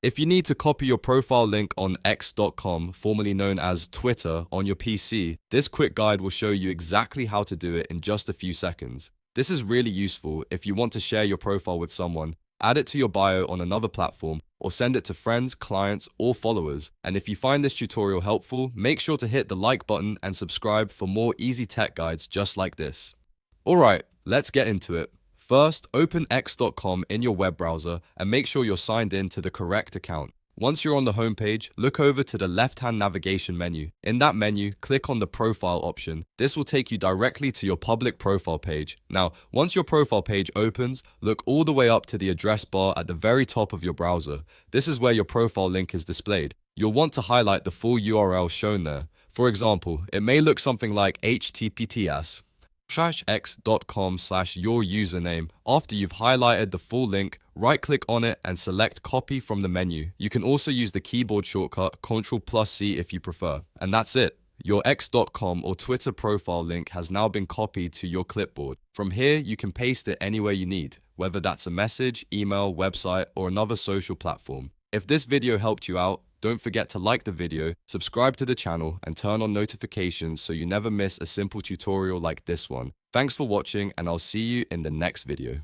If you need to copy your profile link on x.com, formerly known as Twitter, on your PC, this quick guide will show you exactly how to do it in just a few seconds. This is really useful if you want to share your profile with someone, add it to your bio on another platform, or send it to friends, clients, or followers. And if you find this tutorial helpful, make sure to hit the like button and subscribe for more easy tech guides just like this. Alright, let's get into it. First, open x.com in your web browser and make sure you're signed in to the correct account. Once you're on the homepage, look over to the left-hand navigation menu. In that menu, click on the profile option. This will take you directly to your public profile page. Now, once your profile page opens, look all the way up to the address bar at the very top of your browser. This is where your profile link is displayed. You'll want to highlight the full URL shown there. For example, it may look something like https x.com/your username. After you've highlighted the full link, right-click on it and select Copy from the menu. You can also use the keyboard shortcut Ctrl C if you prefer. And that's it. Your x.com or Twitter profile link has now been copied to your clipboard. From here, you can paste it anywhere you need, whether that's a message, email, website, or another social platform. If this video helped you out, don't forget to like the video, subscribe to the channel, and turn on notifications so you never miss a simple tutorial like this one. Thanks for watching, and I'll see you in the next video.